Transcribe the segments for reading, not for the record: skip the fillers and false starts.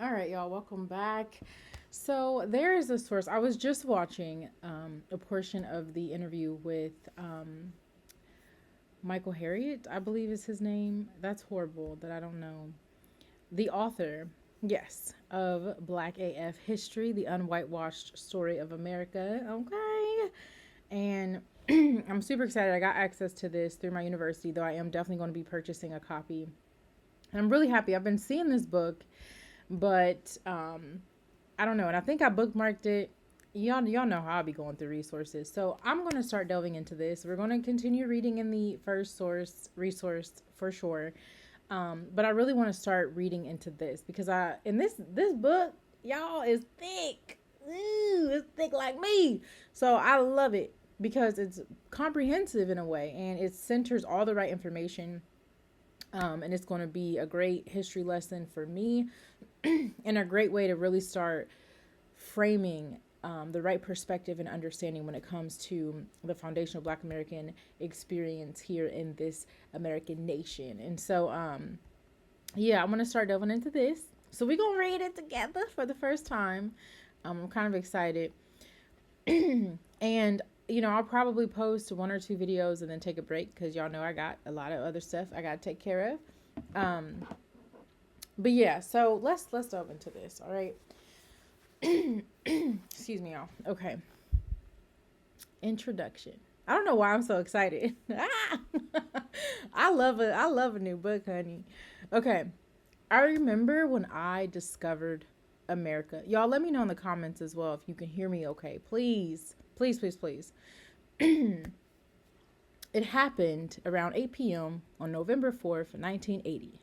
All right, y'all, welcome back. So there is a source. I was just watching a portion of the interview with Michael Harriot, I believe is his name. That's horrible that I don't know. The author, yes, of Black AF History, the unwhitewashed story of America. Okay. And I'm super excited. I got access to this through my university, though I am definitely going to be purchasing a copy. And I'm really happy. I've been seeing this book, but I don't know. And I think I bookmarked it. Y'all know how I'll be going through resources. So I'm going to start delving into this. We're going to continue reading in the first resource for sure. But I really want to start reading into this because in this book, y'all, is thick. Ooh, it's thick like me. So I love it because it's comprehensive in a way and it centers all the right information. And it's going to be a great history lesson for me and a great way to really start framing the right perspective and understanding when it comes to the foundational Black American experience here in this American nation. And so, yeah, I'm going to start delving into this. So we're going to read it together for the first time. I'm kind of excited. And, I'll probably post one or two videos and then take a break because y'all know I got a lot of other stuff I got to take care of. But yeah, so let's delve into this, all right? Excuse me, y'all. Okay. Introduction. I don't know why I'm so excited. I love a new book, honey. Okay. I remember when I discovered America. Y'all let me know in the comments as well if you can hear me okay. Please. Please, please, please. It happened around 8 p.m. on November 4th, 1980.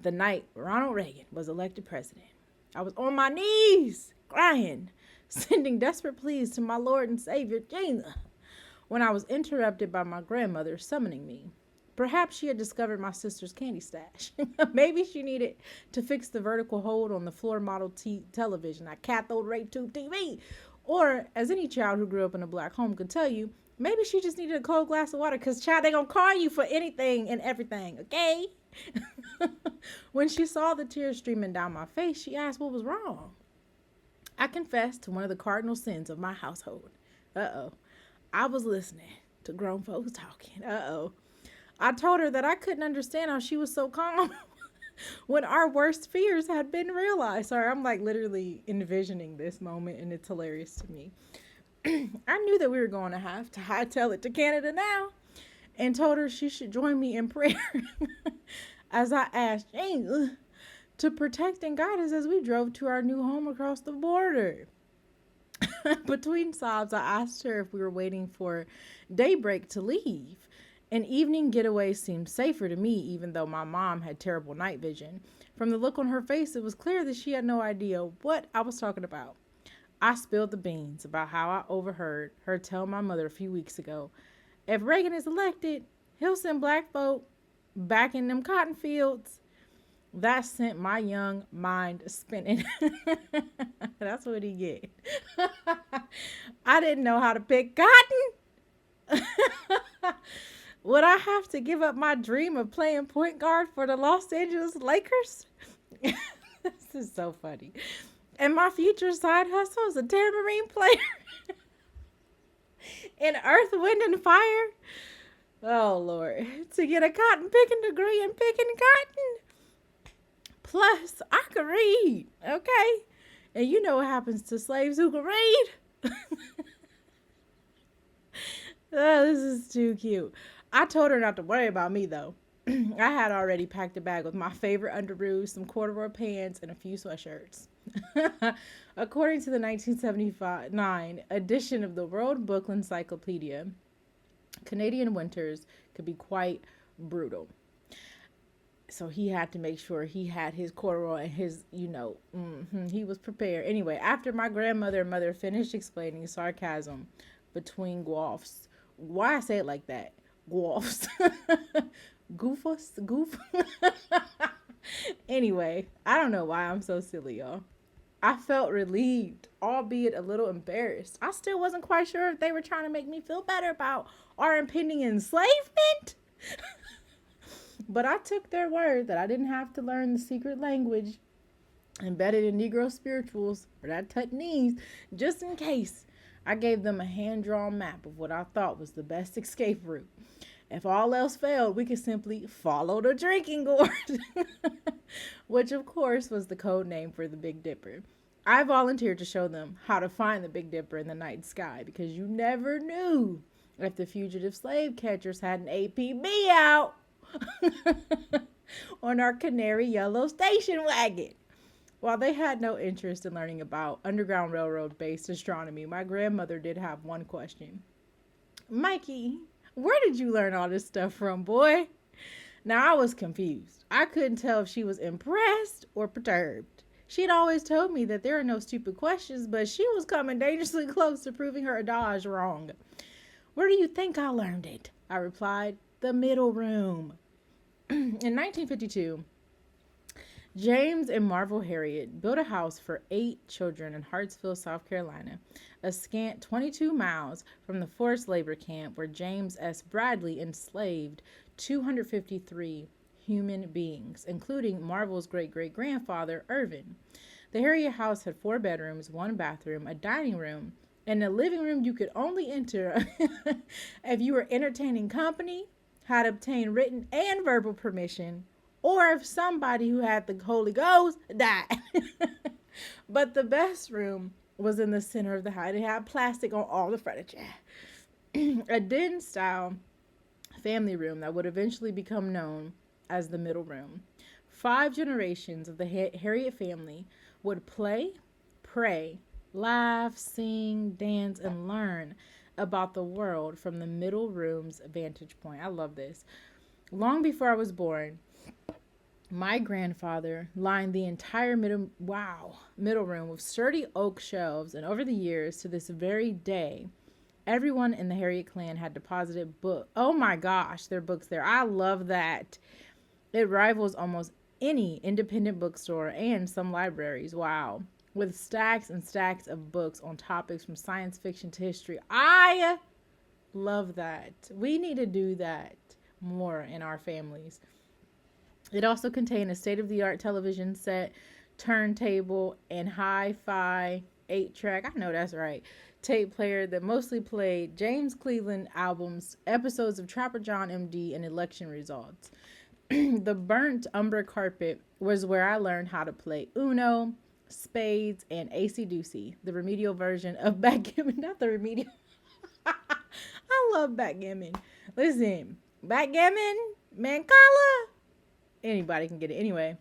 The night Ronald Reagan was elected president. I was on my knees, crying, sending desperate pleas to my Lord and Savior, Jesus, when I was interrupted by my grandmother summoning me. Perhaps she had discovered my sister's candy stash. Maybe she needed to fix the vertical hold on the floor model television, a cathode ray tube TV. Or, as any child who grew up in a Black home could tell you, maybe she just needed a cold glass of water because, child, they gonna call you for anything and everything, okay? When she saw the tears streaming down my face, she asked what was wrong. I confessed to one of the cardinal sins of my household. Uh-oh. I was listening to grown folks talking. Uh-oh. I told her that I couldn't understand how she was so calm when our worst fears had been realized. Sorry, I'm like literally envisioning this moment and it's hilarious to me. I knew that we were going to have to hightail it to Canada now and told her she should join me in prayer as I asked James to protect and guide us as we drove to our new home across the border. Between sobs, I asked her if we were waiting for daybreak to leave. An evening getaway seemed safer to me, even though my mom had terrible night vision. From the look on her face, it was clear that she had no idea what I was talking about. I spilled the beans about how I overheard her tell my mother a few weeks ago, if Reagan is elected, he'll send Black folk back in them cotton fields. That sent my young mind spinning. That's what he get. I didn't know how to pick cotton. Would I have to give up my dream of playing point guard for the Los Angeles Lakers? This is so funny. And my future side hustle is a tambourine player in Earth, Wind, and Fire. Oh, Lord. To get a cotton picking degree in picking cotton. Plus, I can read, okay? And you know what happens to slaves who can read? Oh, this is too cute. I told her not to worry about me, though. I had already packed a bag with my favorite underoos, some corduroy pants, and a few sweatshirts. According to the 1979 edition of the World Book Encyclopedia, Canadian winters could be quite brutal. So he had to make sure he had his corduroy and his, he was prepared. Anyway, after my grandmother and mother finished explaining sarcasm between gwaffs, why I say it like that? Gwaffs. Goof. Anyway, I don't know why I'm so silly, y'all. I felt relieved, albeit a little embarrassed. I still wasn't quite sure if they were trying to make me feel better about our impending enslavement. But I took their word that I didn't have to learn the secret language embedded in Negro spirituals or that Tutnese, just in case. I gave them a hand-drawn map of what I thought was the best escape route. If all else failed, we could simply follow the drinking gourd, which of course was the code name for the Big Dipper. I volunteered to show them how to find the Big Dipper in the night sky because you never knew if the fugitive slave catchers had an APB out on our canary yellow station wagon. While they had no interest in learning about Underground Railroad based astronomy, my grandmother did have one question. Mikey, where did you learn all this stuff from, boy? Now I was confused. I couldn't tell if she was impressed or perturbed. She'd always told me that there are no stupid questions, but she was coming dangerously close to proving her adage wrong. Where do you think I learned it? I replied, the middle room. In 1952, James and Marvel Harriot built a house for 8 children in Hartsville, South Carolina, a scant 22 miles from the forced labor camp where James S. Bradley enslaved 253 human beings, including Marvel's great-great-grandfather, Irvin. The Harriot house had 4 bedrooms, 1 bathroom, a dining room, and a living room you could only enter if you were entertaining company, had obtained written and verbal permission, or if somebody who had the Holy Ghost died. But the best room was in the center of the house. It had plastic on all the furniture. A den-style family room that would eventually become known as the middle room. 5 generations of the Harriot family would play, pray, laugh, sing, dance, and learn about the world from the middle room's vantage point. I love this. Long before I was born, my grandfather lined the entire middle room with sturdy oak shelves, and over the years to this very day, everyone in the Harriot clan had deposited books. Oh my gosh, there are books there. I love that. It rivals almost any independent bookstore and some libraries. Wow. With stacks and stacks of books on topics from science fiction to history. I love that. We need to do that more in our families. It also contained a state-of-the-art television set, turntable, and hi-fi 8-track, I know that's right, tape player that mostly played James Cleveland albums, episodes of Trapper John MD, and election results. The burnt umber carpet was where I learned how to play Uno, spades, and AC-Doocy, the remedial version of backgammon. Not the remedial. I love backgammon. Listen, backgammon, mancala, anybody can get it. Anyway,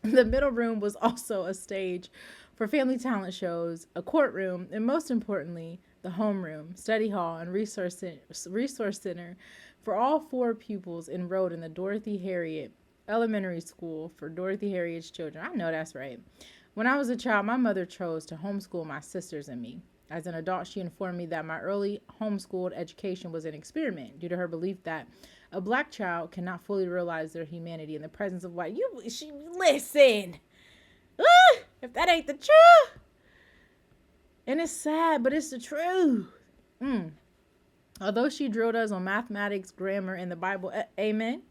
the middle room was also a stage for family talent shows, a courtroom, and most importantly, the homeroom, study hall, and resource center for all 4 pupils enrolled in the Dorothy Harriot Elementary School for Dorothy Harriet's children. I know that's right. When I was a child, my mother chose to homeschool my sisters and me. As an adult, she informed me that my early homeschooled education was an experiment due to her belief that a black child cannot fully realize their humanity in the presence of white. Listen. If that ain't the truth. And it's sad, but it's the truth. Although she drilled us on mathematics, grammar, and the Bible, amen.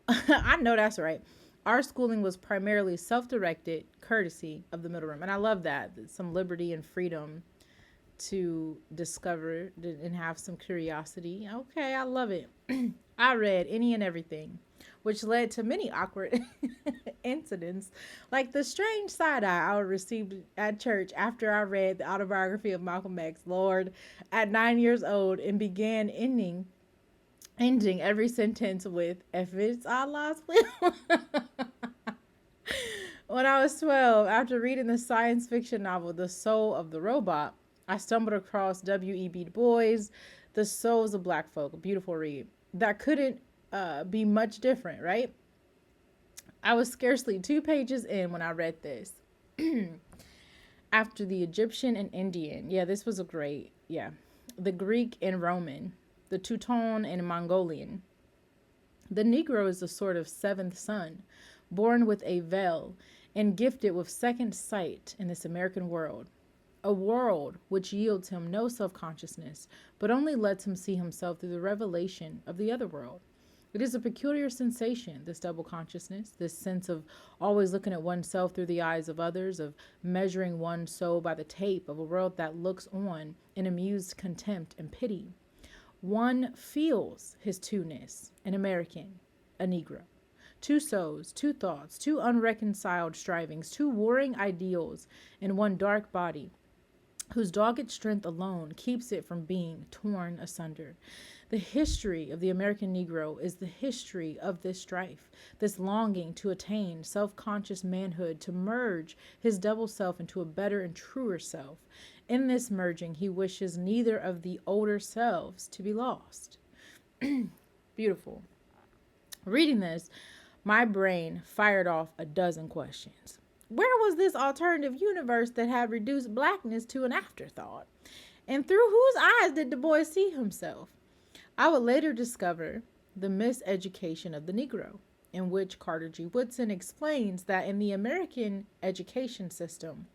I know that's right. Our schooling was primarily self-directed, courtesy of the middle room. And I love that. Some liberty and freedom to discover and have some curiosity. Okay, I love it. I read any and everything, which led to many awkward incidents, like the strange side-eye I received at church after I read the autobiography of Malcolm X, Lord, at 9 years old, and began ending every sentence with, if it's Allah's will. When I was 12, after reading the science fiction novel The Soul of the Robot, I stumbled across W.E.B. Du Bois' The Souls of Black Folk, a beautiful read. That couldn't be much different, right? I was scarcely 2 pages in when I read this. After the Egyptian and Indian, this was a great, the Greek and Roman, the Teuton and Mongolian. The Negro is a sort of 7th son, born with a veil and gifted with second sight in this American world. A world which yields him no self-consciousness, but only lets him see himself through the revelation of the other world. It is a peculiar sensation, this double consciousness, this sense of always looking at oneself through the eyes of others, of measuring one's soul by the tape of a world that looks on in amused contempt and pity. One feels his two-ness, an American, a Negro. Two souls, two thoughts, two unreconciled strivings, two warring ideals in one dark body, whose dogged strength alone keeps it from being torn asunder. The history of the American Negro is the history of this strife, this longing to attain self-conscious manhood, to merge his double self into a better and truer self. In this merging, he wishes neither of the older selves to be lost. Beautiful. Reading this, my brain fired off a dozen questions. Where was this alternative universe that had reduced blackness to an afterthought? And through whose eyes did Du Bois see himself? I would later discover the miseducation of the Negro, in which Carter G. Woodson explains that in the American education system,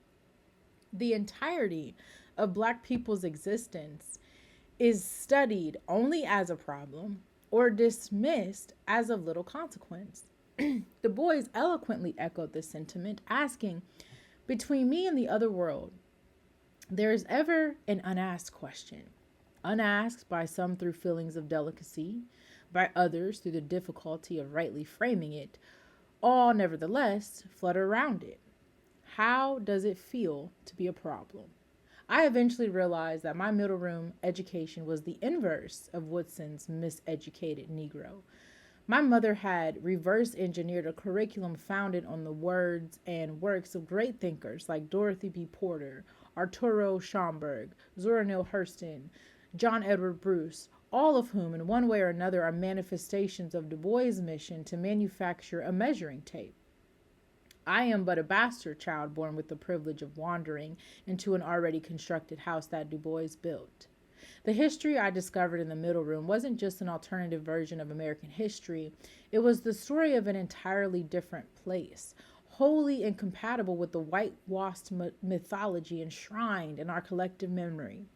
the entirety of Black people's existence is studied only as a problem or dismissed as of little consequence. Du Bois eloquently echoed this sentiment, asking, between me and the other world, there is ever an unasked question, unasked by some through feelings of delicacy, by others through the difficulty of rightly framing it, all nevertheless flutter around it. How does it feel to be a problem? I eventually realized that my middle room education was the inverse of Woodson's miseducated Negro. My mother had reverse engineered a curriculum founded on the words and works of great thinkers like Dorothy B. Porter, Arturo Schomburg, Zora Neale Hurston, John Edward Bruce, all of whom in one way or another are manifestations of Du Bois' mission to manufacture a measuring tape. I am but a bastard child born with the privilege of wandering into an already constructed house that Du Bois built. The history I discovered in the middle room wasn't just an alternative version of American history. It was the story of an entirely different place, wholly incompatible with the whitewashed mythology enshrined in our collective memory.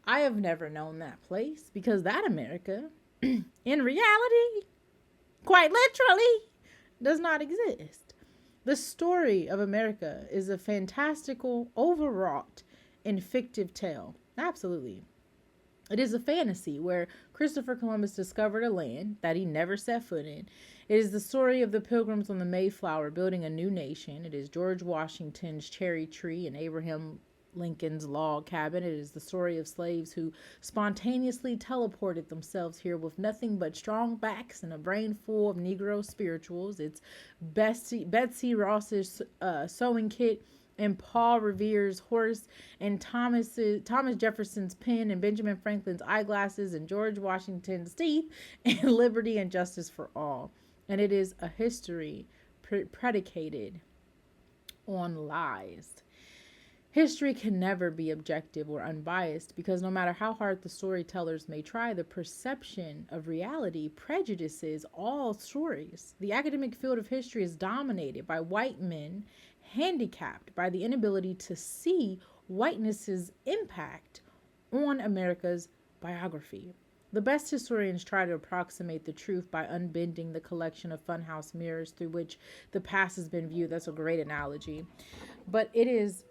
I have never known that place because that America, in reality, quite literally, does not exist. The story of America is a fantastical, overwrought, and fictive tale. Absolutely. It is a fantasy where Christopher Columbus discovered a land that he never set foot in. It is the story of the Pilgrims on the Mayflower building a new nation. It is George Washington's cherry tree and Abraham Lincoln's log cabin. It is the story of slaves who spontaneously teleported themselves here with nothing but strong backs and a brain full of Negro spirituals. It's Betsy Ross's sewing kit and Paul Revere's horse and Thomas Jefferson's pen and Benjamin Franklin's eyeglasses and George Washington's teeth and liberty and justice for all. And it is a history predicated on lies. History can never be objective or unbiased because no matter how hard the storytellers may try, the perception of reality prejudices all stories. The academic field of history is dominated by white men, handicapped by the inability to see whiteness's impact on America's biography. The best historians try to approximate the truth by unbending the collection of funhouse mirrors through which the past has been viewed. That's a great analogy. But it is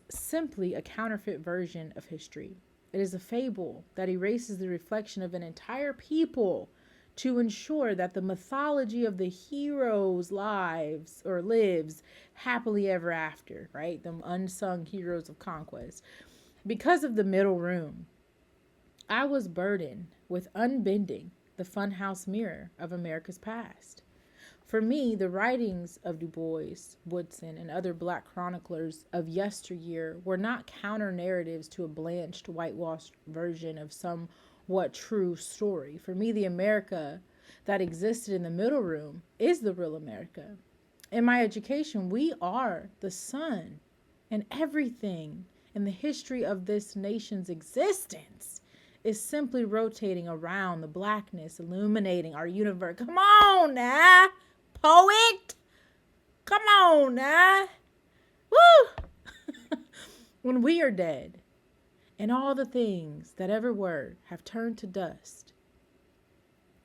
simply a counterfeit version of history. It is a fable that erases the reflection of an entire people to ensure that the mythology of the heroes' lives happily ever after, right? Them unsung heroes of conquest. Because of the middle room, I was burdened with unbending the funhouse mirror of America's past. For me, the writings of Du Bois, Woodson, and other Black chroniclers of yesteryear were not counter-narratives to a blanched, whitewashed version of somewhat true story. For me, the America that existed in the middle room is the real America. In my education, we are the sun, and everything in the history of this nation's existence is simply rotating around the blackness, illuminating our universe. Come on now! Poet, come on now. Woo! When we are dead and all the things that ever were have turned to dust,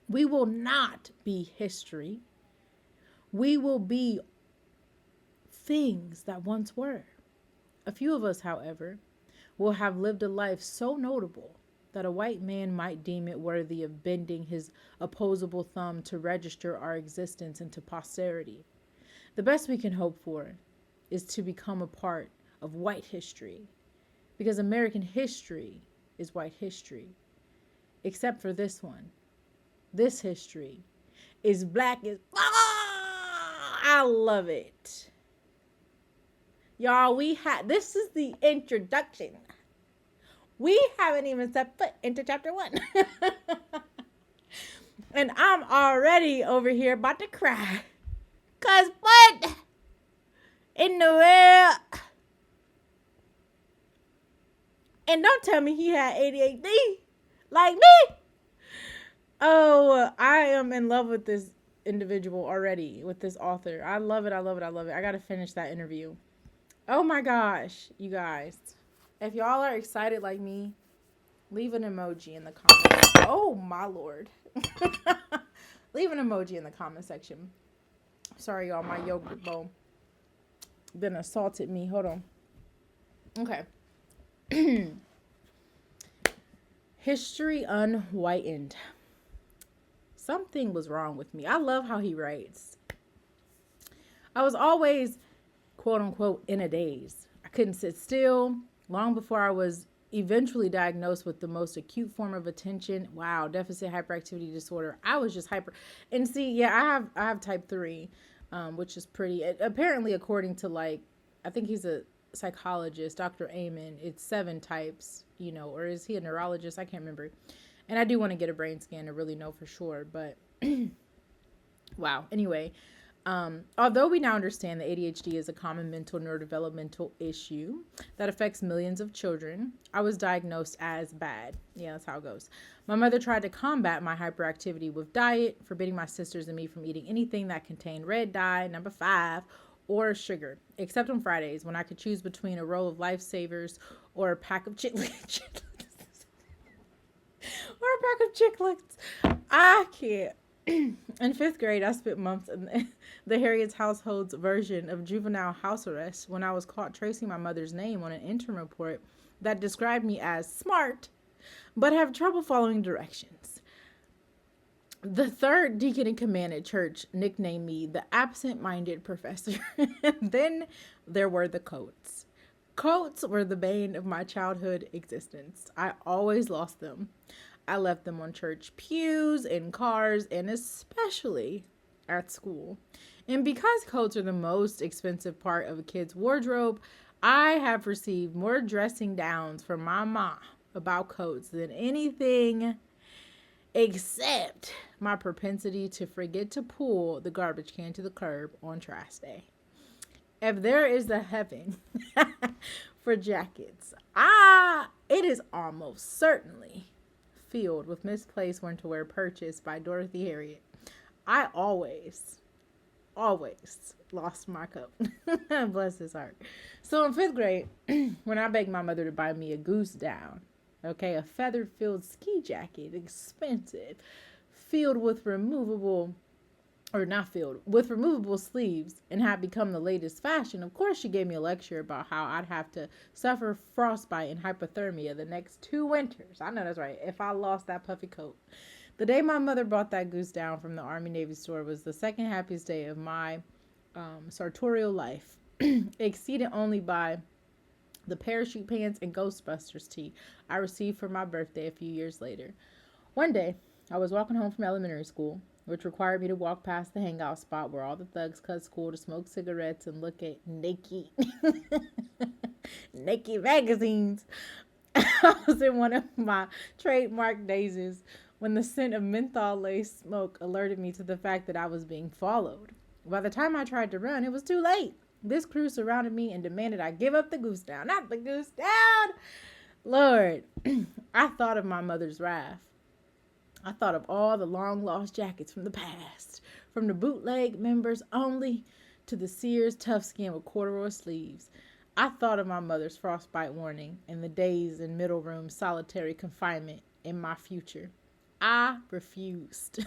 We will not be history. We will be things that once were. A few of us, however, will have lived a life so notable that a white man might deem it worthy of bending his opposable thumb to register our existence into posterity. The best we can hope for is to become a part of white history, because American history is white history, except for this one. This history is black as I love it. Y'all, this is the introduction. We haven't even set foot into chapter 1. And I'm already over here about to cry. Cause what in the world? And don't tell me he had ADHD like me. Oh, I am in love with this individual already, with this author. I love it. I love it. I love it. I got to finish that interview. Oh my gosh, you guys. If y'all are excited like me, leave an emoji in the comments. Oh my Lord. Leave an emoji in the comment section. Sorry, y'all. My yogurt bowl then assaulted me. Hold on. Okay. History unwhitened. Something was wrong with me. I love how he writes. I was always, quote unquote, in a daze. I couldn't sit still. Long before I was eventually diagnosed with the most acute form of attention, deficit hyperactivity disorder. I was just hyper. And see, yeah, I have type 3, which is pretty, apparently according to I think he's a psychologist, Dr. Amen, it's 7 types, or is he a neurologist? I can't remember. And I do want to get a brain scan to really know for sure, but wow. Anyway, although we now understand that ADHD is a common mental neurodevelopmental issue that affects millions of children, I was diagnosed as bad. Yeah, that's how it goes. My mother tried to combat my hyperactivity with diet, forbidding my sisters and me from eating anything that contained red dye, number 5, or sugar, except on Fridays when I could choose between a roll of Lifesavers or a pack of chiclets. Or a pack of chiclets. I can't. In 5th grade, I spent months in the Harriot's household's version of juvenile house arrest when I was caught tracing my mother's name on an interim report that described me as smart, but have trouble following directions. The 3rd deacon in command at church nicknamed me the absent-minded professor. Then there were the coats. Coats were the bane of my childhood existence. I always lost them. I left them on church pews, in cars, and especially at school. And because coats are the most expensive part of a kid's wardrobe, I have received more dressing downs from my mom about coats than anything except my propensity to forget to pull the garbage can to the curb on trash day. If there is a heaven for jackets, it is almost certainly filled with misplaced winter wear purchased by Dorothy Harriot. I always lost my coat. Bless his heart. So in 5th grade, when I begged my mother to buy me a goose down, a feathered filled ski jacket, expensive, filled with removable sleeves, and had become the latest fashion, of course she gave me a lecture about how I'd have to suffer frostbite and hypothermia the next 2 winters. I know that's right, if I lost that puffy coat. The day my mother bought that goose down from the Army Navy store was the second happiest day of my sartorial life, exceeded only by the parachute pants and Ghostbusters tee I received for my birthday a few years later. One day, I was walking home from elementary school, which required me to walk past the hangout spot where all the thugs cut school to smoke cigarettes and look at naked magazines. I was in one of my trademark dazes when the scent of menthol-laced smoke alerted me to the fact that I was being followed. By the time I tried to run, it was too late. This crew surrounded me and demanded I give up the goose down. Not the goose down! Lord, I thought of my mother's wrath. I thought of all the long-lost jackets from the past, from the bootleg members only to the Sears tough skin with corduroy sleeves. I thought of my mother's frostbite warning and the days in middle room solitary confinement in my future. I refused.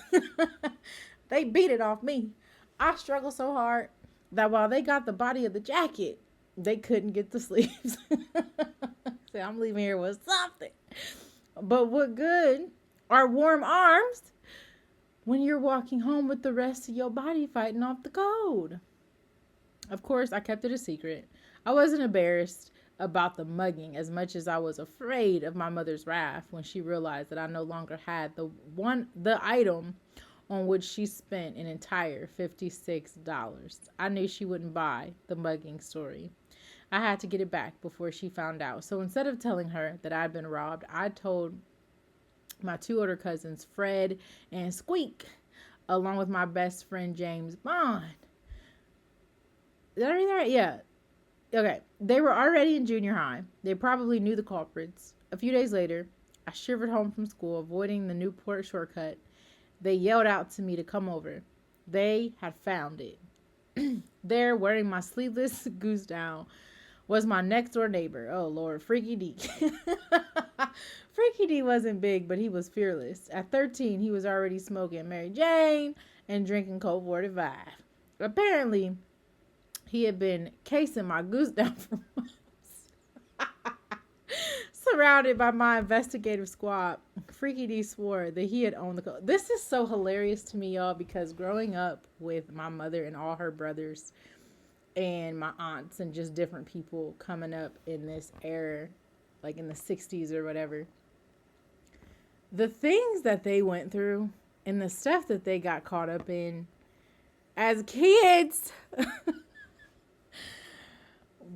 They beat it off me. I struggled so hard that while they got the body of the jacket, they couldn't get the sleeves. So I'm leaving here with something. But what good are warm arms when you're walking home with the rest of your body fighting off the cold? Of course, I kept it a secret. I wasn't embarrassed about the mugging as much as I was afraid of my mother's wrath when she realized that I no longer had the item on which she spent an entire $56. I knew she wouldn't buy the mugging story. I had to get it back before she found out. So instead of telling her that I'd been robbed, I told my two older cousins, Fred and Squeak, along with my best friend, James Bond. Did I read that right? Yeah. Okay. They were already in junior high. They probably knew the culprits. A few days later, I shivered home from school, avoiding the Newport shortcut. They yelled out to me to come over. They had found it. There, wearing my sleeveless goose down, was my next door neighbor. Oh, Lord, Freaky D. Freaky D wasn't big, but he was fearless. At 13, he was already smoking Mary Jane and drinking Colt 45. Apparently, he had been casing my goose down for months. Surrounded by my investigative squad, Freaky D swore that he had owned the coat. This is so hilarious to me, y'all, because growing up with my mother and all her brothers and my aunts and just different people coming up in this era, like in the 60s or whatever, the things that they went through and the stuff that they got caught up in as kids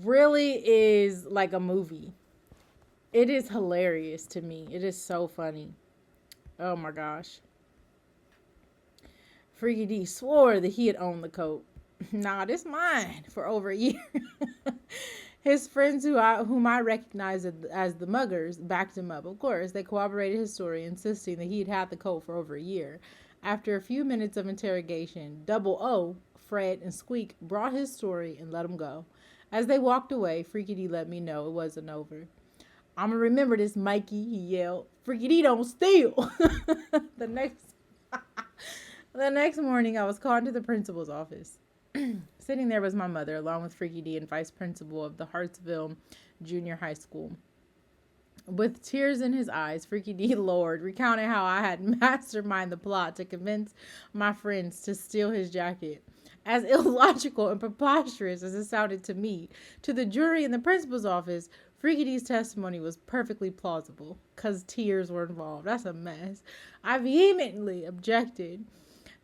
really is like a movie. It is hilarious to me. It is so funny. Oh my gosh. Freaky D swore that he had owned the coat. Nah, this mine for over a year. His friends whom I recognized as the muggers backed him up. Of course, they corroborated his story, insisting that he had had the coat for over a year. After a few minutes of interrogation, Double O, Fred, and Squeak brought his story and let him go. As they walked away, Freaky D let me know it wasn't over. "I'm going to remember this, Mikey," he yelled. "Freaky D don't steal." The next morning, I was called into the principal's office. Sitting there was my mother, along with Freaky D and vice principal of the Hartsville Junior High School. With tears in his eyes, Freaky D Lord recounted how I had masterminded the plot to convince my friends to steal his jacket. As illogical and preposterous as it sounded to me, to the jury in the principal's office, Freaky D's testimony was perfectly plausible, because tears were involved. That's a mess. I vehemently objected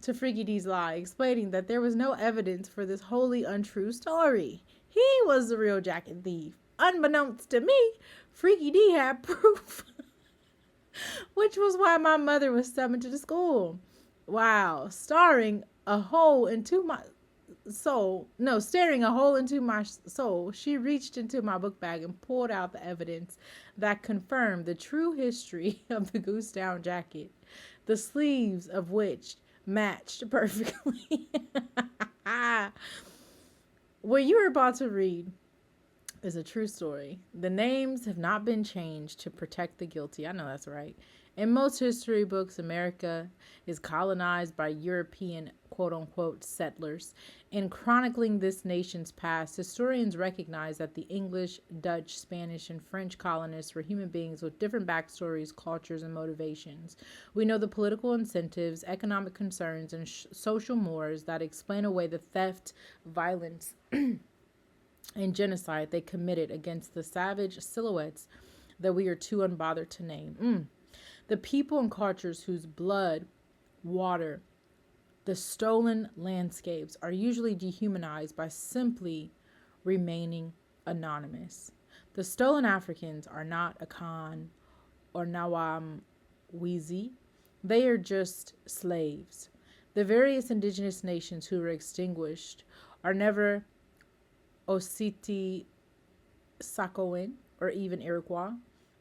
to Freaky D's lie, explaining that there was no evidence for this wholly untrue story. He was the real jacket thief. Unbeknownst to me, Freaky D had proof, which was why my mother was summoned to the school. Wow, staring a hole into my soul, she reached into my book bag and pulled out the evidence that confirmed the true history of the goose down jacket, the sleeves of which matched perfectly. What you are about to read is a true story. The names have not been changed to protect the guilty. I know that's right. In most history books, America is colonized by European quote-unquote settlers. In chronicling this nation's past, historians recognize that the English, Dutch, Spanish, and French colonists were human beings with different backstories, cultures, and motivations. We know the political incentives, economic concerns, and social mores that explain away the theft, violence, and genocide they committed against the savage silhouettes that we are too unbothered to name. The people and cultures whose blood, water, the stolen landscapes are usually dehumanized by simply remaining anonymous. The stolen Africans are not Akan or Nawamwizi. They are just slaves. The various indigenous nations who were extinguished are never Ositi Sakoin or even Iroquois.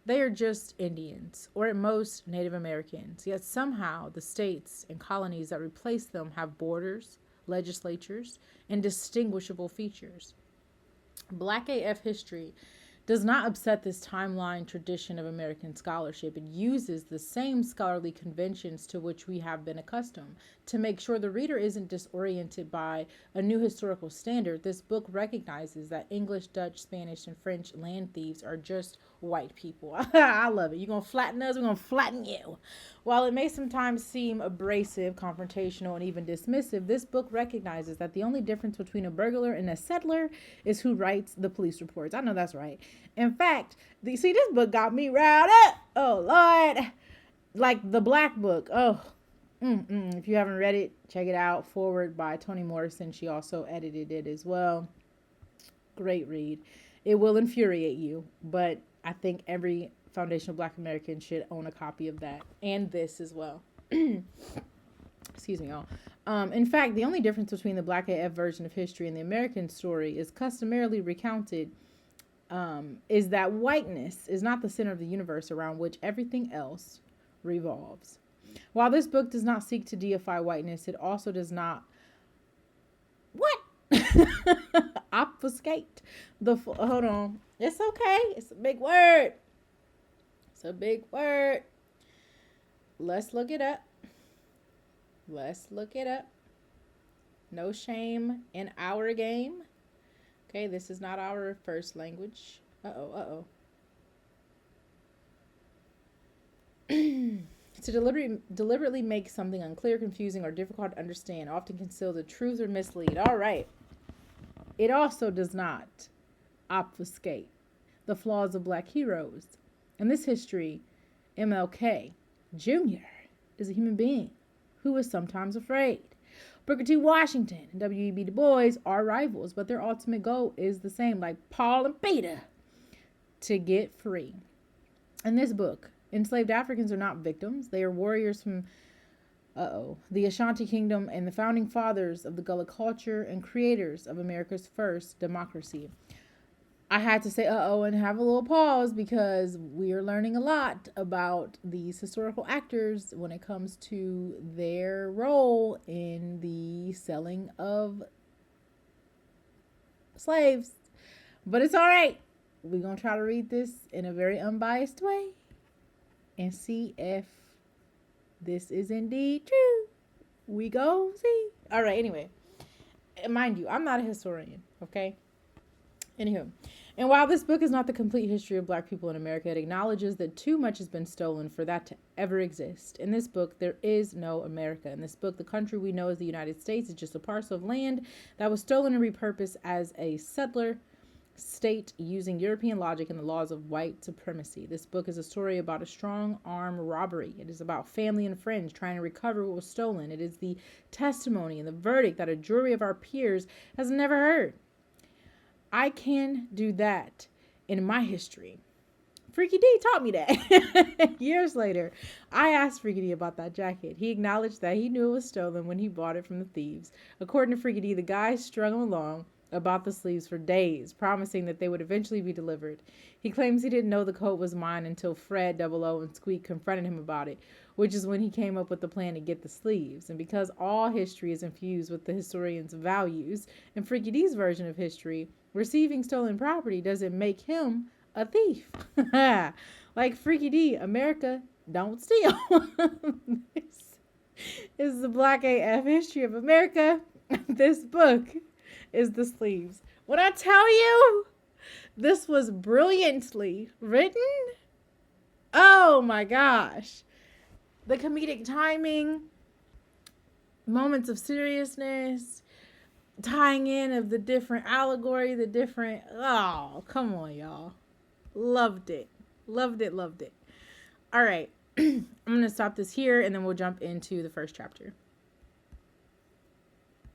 They are just Indians, or at most Native Americans. Yet somehow the states and colonies that replace them have borders, legislatures, and distinguishable features. BlackAF History does not upset this timeline tradition of American scholarship. It uses the same scholarly conventions to which we have been accustomed to make sure the reader isn't disoriented by a new historical standard. This book recognizes that English, Dutch, Spanish, and French land thieves are just white people. I love it. You're going to flatten us, we're going to flatten you. While it may sometimes seem abrasive, confrontational, and even dismissive, this book recognizes that the only difference between a burglar and a settler is who writes the police reports. I know that's right. In fact, this book got me riled up. Oh, Lord. Like the Black Book. Oh, if you haven't read it, check it out. Forward by Toni Morrison. She also edited it as well. Great read. It will infuriate you, but I think every foundational Black American should own a copy of that, and this as well. Excuse me, y'all. In fact, the only difference between the BlackAF version of history and the American story is customarily recounted is that whiteness is not the center of the universe around which everything else revolves. While this book does not seek to deify whiteness, it also does not obfuscate hold on. It's okay. It's a big word. It's a big word. Let's look it up. No shame in our game. Okay, this is not our first language. To deliberately make something unclear, confusing, or difficult to understand, often conceal the truth or mislead. All right. It also does not obfuscate the flaws of Black heroes. In this history, MLK Jr. is a human being who is sometimes afraid. Booker T. Washington and W.E.B. Du Bois are rivals, but their ultimate goal is the same, like Paul and Peter, to get free. In this book, enslaved Africans are not victims. They are warriors from the Ashanti Kingdom and the founding fathers of the Gullah culture and creators of America's first democracy. I had to say and have a little pause because we are learning a lot about these historical actors when it comes to their role in the selling of slaves. But it's all right. We're going to try to read this in a very unbiased way and see if this is indeed true. We go see. All right, anyway. Mind you, I'm not a historian, okay? Anywho. And while this book is not the complete history of Black people in America, it acknowledges that too much has been stolen for that to ever exist. In this book, there is no America. In this book, the country we know as the United States is just a parcel of land that was stolen and repurposed as a settler state using European logic and the laws of white supremacy. This book is a story about a strong arm robbery. It is about family and friends trying to recover what was stolen. It is the testimony and the verdict that a jury of our peers has never heard. I can do that in my history. Freaky D taught me that. Years later, I asked Freaky D about that jacket. He acknowledged that he knew it was stolen when he bought it from the thieves. According to Freaky D, the guy strung him along about the sleeves for days, promising that they would eventually be delivered. He claims he didn't know the coat was mine until Fred, Double O, and Squeak confronted him about it, which is when he came up with the plan to get the sleeves. And because all history is infused with the historian's values, in Freaky D's version of history, receiving stolen property doesn't make him a thief. Like Freaky D, America don't steal. This is the BlackAF history of America. This book is the sleeves. When I tell you this was brilliantly written, oh my gosh. The comedic timing, moments of seriousness, tying in of the different allegory, oh, come on, y'all. Loved it. Loved it. All right. I'm going to stop this here and then we'll jump into the first chapter.